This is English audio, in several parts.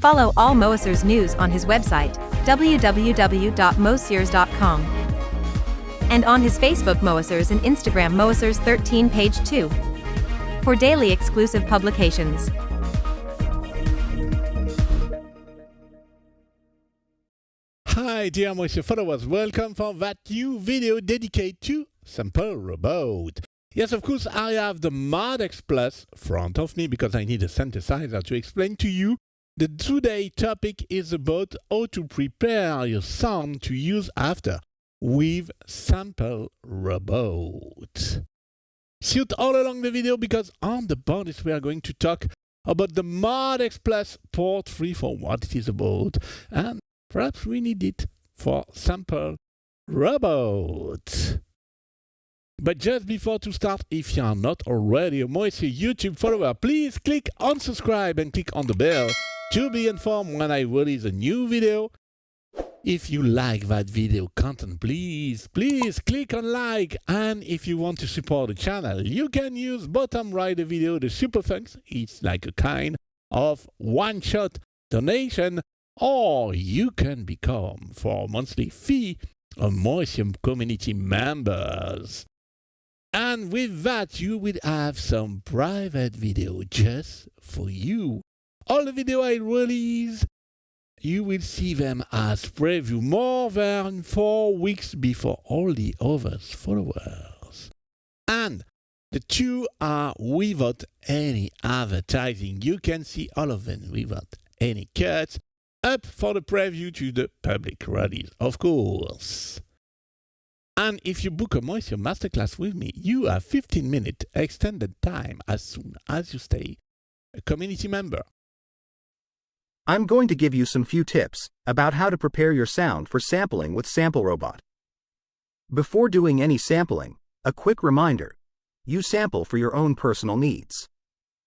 Follow all Moessieurs news on his website, www.moessieurs.com. And on his Facebook Moessieurs and Instagram Moessieurs13 page 2. For daily exclusive publications. Hi dear Moessieurs followers, welcome for that new video dedicated to Samplerobot. Yes, of course, I have the MODX Plus in front of me because I need a synthesizer to explain to you. The today's topic is about how to prepare your sound to use after with Samplerobot. See it all along the video because on the bonus we are going to talk about the MODX Plus port 3 for what it is about, and perhaps we need it for Samplerobot. But just before to start, if you are not already a Moessieux YouTube follower, please click on subscribe and click on the bell to be informed when I release a new video. If you like that video content, please click on like, and if you want to support the channel, you can use bottom right of the video the super thanks. It's like a kind of one-shot donation, or you can become for a monthly fee a Moessieux community members. And with that, you will have some private video just for you. All the video I release, you will see them as preview more than 4 weeks before all the others followers. And the two are without any advertising. You can see all of them without any cuts, up for the preview to the public release, of course. And if you book a Moessieux masterclass with me, you have 15-minute extended time as soon as you stay a community member. I'm going to give you some few tips about how to prepare your sound for sampling with Samplerobot. Before doing any sampling, a quick reminder: you sample for your own personal needs.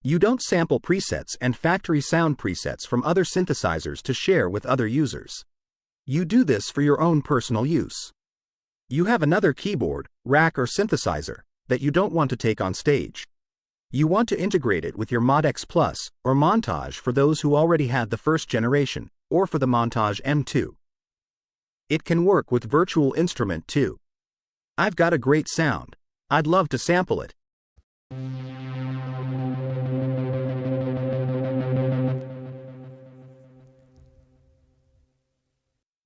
You don't sample presets and factory sound presets from other synthesizers to share with other users. You do this for your own personal use. You have another keyboard, rack or synthesizer that you don't want to take on stage. You want to integrate it with your MODX Plus or Montage for those who already had the first generation, or for the Montage M2. It can work with virtual instrument too. I've got a great sound. I'd love to sample it.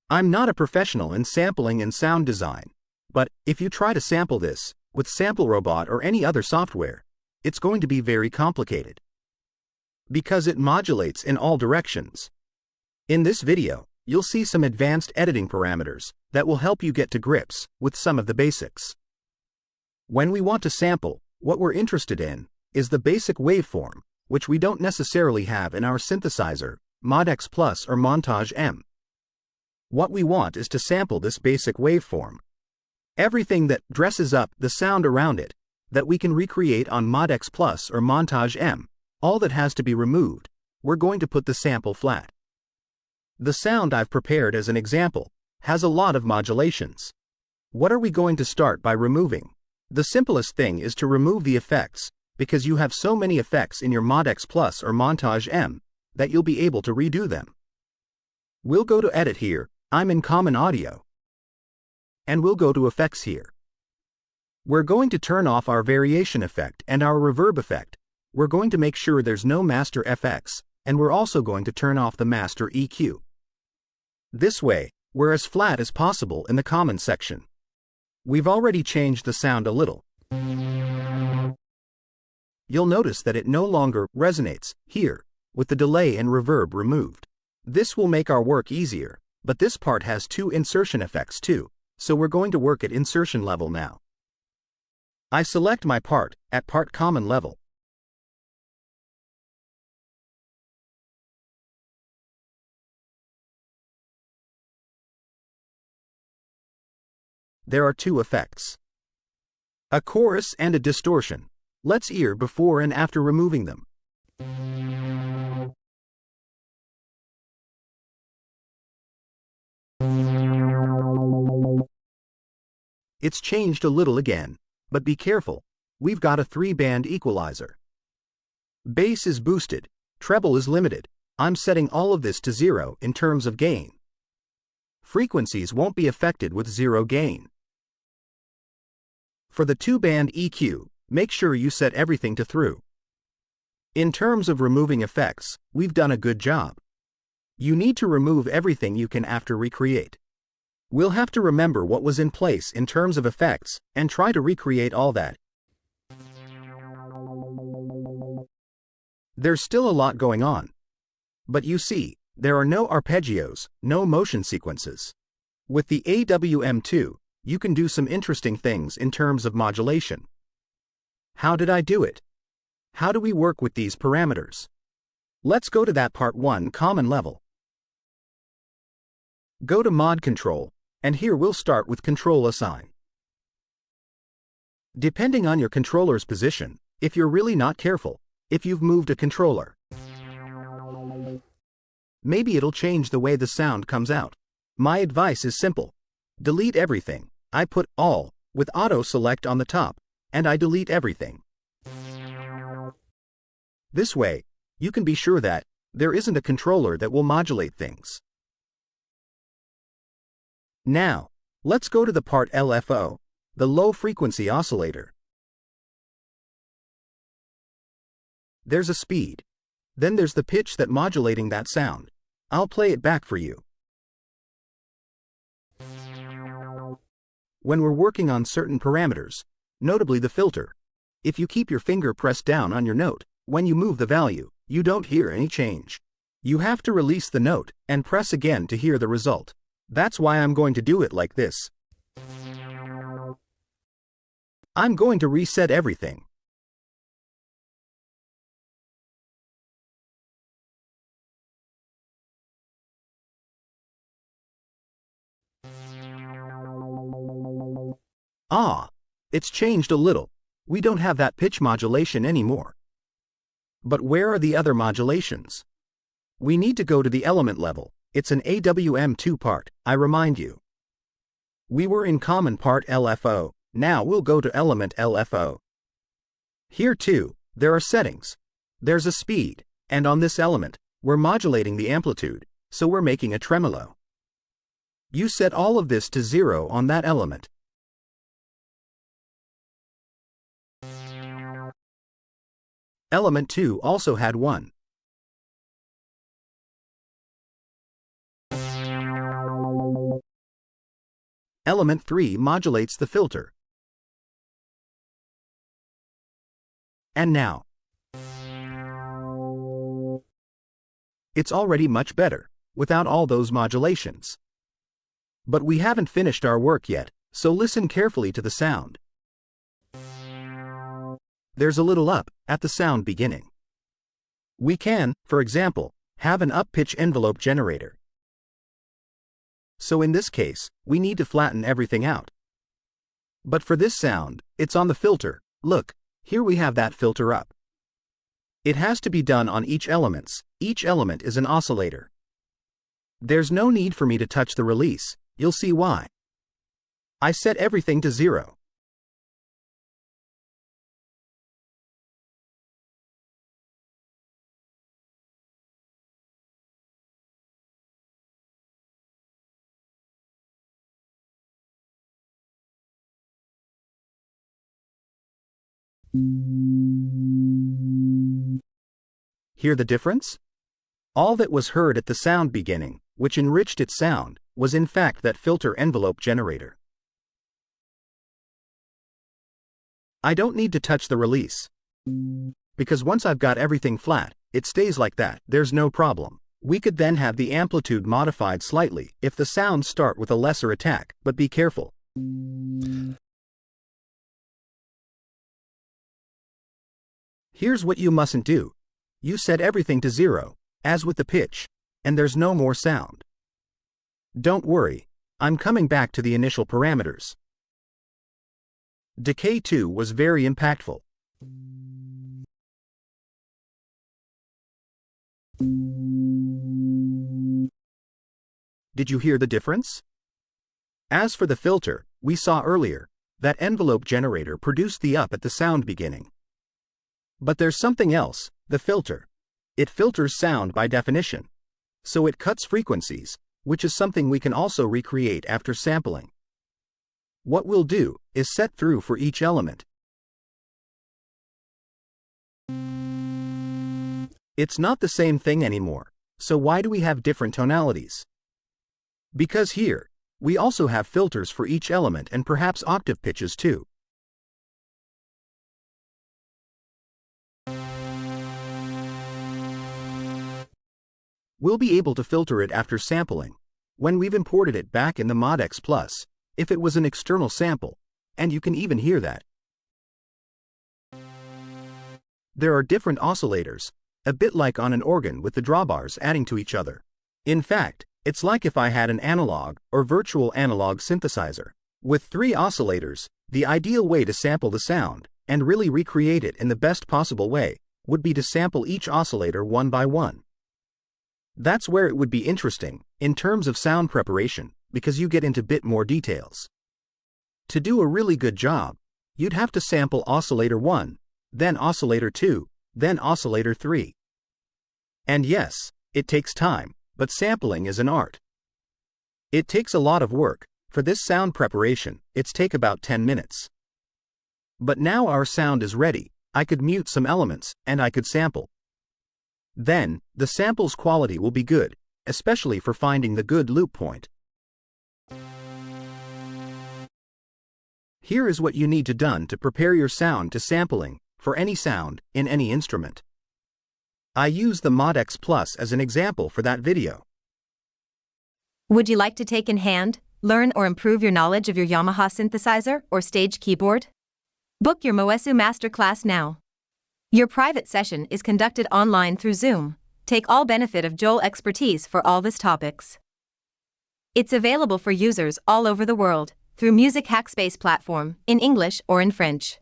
I'm not a professional in sampling and sound design, but if you try to sample this with Samplerobot or any other software, it's going to be very complicated because it modulates in all directions. In this video, you'll see some advanced editing parameters that will help you get to grips with some of the basics. When we want to sample, what we're interested in is the basic waveform, which we don't necessarily have in our synthesizer, MODX Plus or Montage M. What we want is to sample this basic waveform. Everything that dresses up the sound around it, that we can recreate on MODX Plus or Montage M, all that has to be removed, we're going to put the sample flat. The sound I've prepared as an example has a lot of modulations. What are we going to start by removing? The simplest thing is to remove the effects, because you have so many effects in your MODX Plus or Montage M that you'll be able to redo them. We'll go to Edit here. I'm in Common Audio. And we'll go to Effects here. We're going to turn off our variation effect and our reverb effect. We're going to make sure there's no master FX, and we're also going to turn off the master EQ. This way, we're as flat as possible in the Common section. We've already changed the sound a little. You'll notice that it no longer resonates here, with the delay and reverb removed. This will make our work easier. But this part has 2 insertion effects too, so we're going to work at insertion level now. I select my part at part common level. There are 2 effects: a chorus and a distortion. Let's hear before and after removing them. It's changed a little again, but be careful, we've got a 3-band equalizer. Bass is boosted, treble is limited, I'm setting all of this to 0 in terms of gain. Frequencies won't be affected with 0 gain. For the 2-band EQ, make sure you set everything to through. In terms of removing effects, we've done a good job. You need to remove everything you can after recreate. We'll have to remember what was in place in terms of effects, and try to recreate all that. There's still a lot going on. But you see, there are no arpeggios, no motion sequences. With the AWM2, you can do some interesting things in terms of modulation. How did I do it? How do we work with these parameters? Let's go to that part 1 common level. Go to Mod Control, and here we'll start with Control Assign. Depending on your controller's position, if you're really not careful, if you've moved a controller, maybe it'll change the way the sound comes out. My advice is simple. Delete everything. I put All, with Auto Select on the top, and I delete everything. This way, you can be sure that there isn't a controller that will modulate things. Now, let's go to the part LFO, the low-frequency oscillator. There's a speed. Then there's the pitch that modulating that sound. I'll play it back for you. When we're working on certain parameters, notably the filter, if you keep your finger pressed down on your note, when you move the value, you don't hear any change. You have to release the note and press again to hear the result. That's why I'm going to do it like this. I'm going to reset everything. It's changed a little. We don't have that pitch modulation anymore. But where are the other modulations? We need to go to the element level. It's an AWM2 part, I remind you. We were in common part LFO, now we'll go to element LFO. Here too, there are settings. There's a speed, and on this element, we're modulating the amplitude, so we're making a tremolo. You set all of this to 0 on that element. Element 2 also had 1. Element 3 modulates the filter. And now, it's already much better, without all those modulations. But we haven't finished our work yet, so listen carefully to the sound. There's a little up at the sound beginning. We can, for example, have an up-pitch envelope generator. So in this case, we need to flatten everything out. But for this sound, it's on the filter. Look, here we have that filter up. It has to be done on each elements. Each element is an oscillator. There's no need for me to touch the release. You'll see why. I set everything to 0. Hear the difference? All that was heard at the sound beginning, which enriched its sound, was in fact that filter envelope generator. I don't need to touch the release. Because once I've got everything flat, it stays like that, there's no problem. We could then have the amplitude modified slightly if the sounds start with a lesser attack, but be careful. Here's what you mustn't do. You set everything to 0, as with the pitch, and there's no more sound. Don't worry, I'm coming back to the initial parameters. Decay 2 was very impactful. Did you hear the difference? As for the filter, we saw earlier, that envelope generator produced the up at the sound beginning. But there's something else, the filter. It filters sound by definition. So it cuts frequencies, which is something we can also recreate after sampling. What we'll do is set through for each element. It's not the same thing anymore, so why do we have different tonalities? Because here, we also have filters for each element and perhaps octave pitches too. We'll be able to filter it after sampling, when we've imported it back in the MODX Plus, if it was an external sample, and you can even hear that. There are different oscillators, a bit like on an organ with the drawbars adding to each other. In fact, it's like if I had an analog or virtual analog synthesizer. With 3 oscillators, the ideal way to sample the sound, and really recreate it in the best possible way, would be to sample each oscillator one by one. That's where it would be interesting, in terms of sound preparation, because you get into bit more details. To do a really good job, you'd have to sample oscillator 1, then oscillator 2, then oscillator 3. And yes, it takes time, but sampling is an art. It takes a lot of work. For this sound preparation, it's take about 10 minutes. But now our sound is ready, I could mute some elements, and I could sample. Then, the sample's quality will be good, especially for finding the good loop point. Here is what you need to done to prepare your sound to sampling, for any sound, in any instrument. I use the MODX Plus as an example for that video. Would you like to take in hand, learn or improve your knowledge of your Yamaha synthesizer or stage keyboard? Book your Moessieux Masterclass now. Your private session is conducted online through Zoom. Take all benefit of Joel's expertise for all these topics. It's available for users all over the world, through Music Hackspace platform, in English or in French.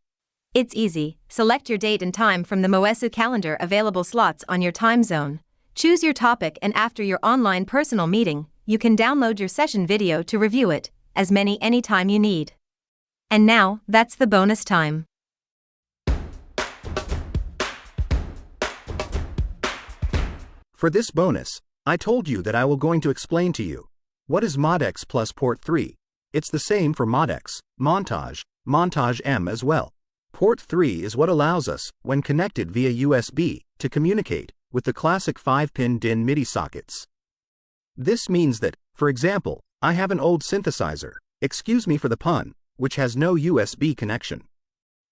It's easy. Select your date and time from the Moessieux calendar available slots on your time zone. Choose your topic, and after your online personal meeting, you can download your session video to review it, as many anytime you need. And now, that's the bonus time. For this bonus, I told you that I will going to explain to you what is MODX plus port 3. It's the same for MODX, Montage M as well. Port 3 is what allows us, when connected via USB, to communicate with the classic 5-pin DIN MIDI sockets. This means that, for example, I have an old synthesizer, excuse me for the pun, which has no USB connection.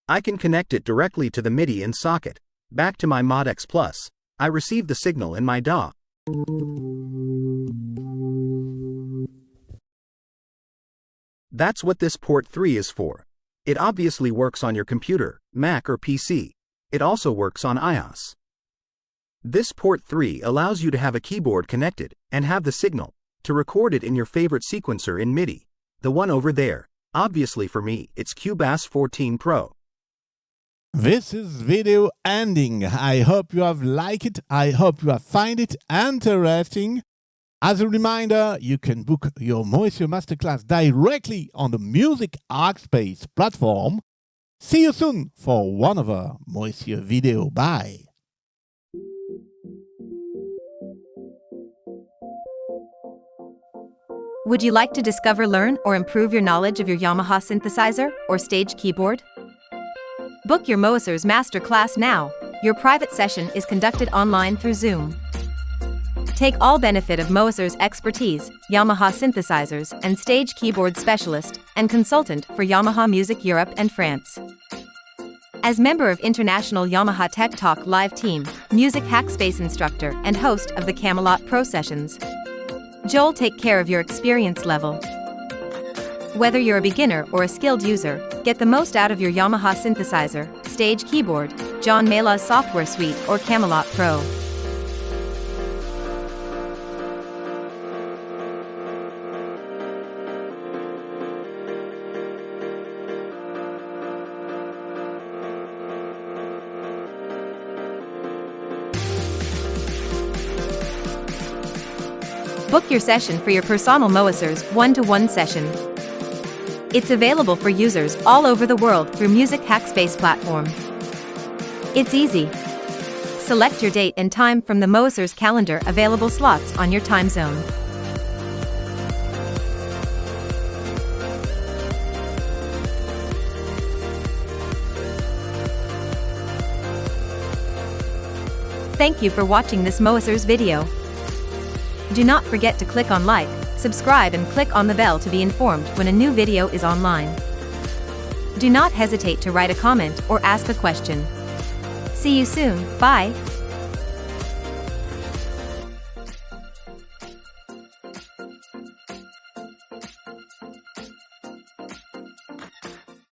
I can connect it directly to the MIDI in socket. Back to my MODX Plus, I receive the signal in my DAW. That's what this port 3 is for. It obviously works on your computer, Mac or PC. It also works on iOS. This port 3 allows you to have a keyboard connected and have the signal to record it in your favorite sequencer in MIDI. The one over there. Obviously for me, it's Cubase 14 Pro. This is video ending. I hope you have liked it. I hope you have find it interesting. As a reminder, you can book your Moessieux Masterclass directly on the Music Hackspace platform. See you soon for one other Moessieux video. Bye. Would you like to discover, learn, or improve your knowledge of your Yamaha synthesizer or stage keyboard? Book your Moessieurs Masterclass now. Your private session is conducted online through Zoom. Take all benefit of Moessieurs' expertise, Yamaha synthesizers and stage keyboard specialist and consultant for Yamaha Music Europe and France. As member of International Yamaha Tech Talk Live Team, Music Hackspace instructor and host of the Camelot Pro Sessions, Joel take care of your experience level. Whether you're a beginner or a skilled user, get the most out of your Yamaha synthesizer, stage keyboard, John Mela's software suite or Camelot Pro. Book your session for your personal Moessieurs one-to-one session. It's available for users all over the world through Music Hackspace platform. It's easy. Select your date and time from the Moessieurs calendar available slots on your time zone. Thank you for watching this Moessieurs video. Do not forget to click on like, subscribe and click on the bell to be informed when a new video is online. Do not hesitate to write a comment or ask a question. See you soon, bye!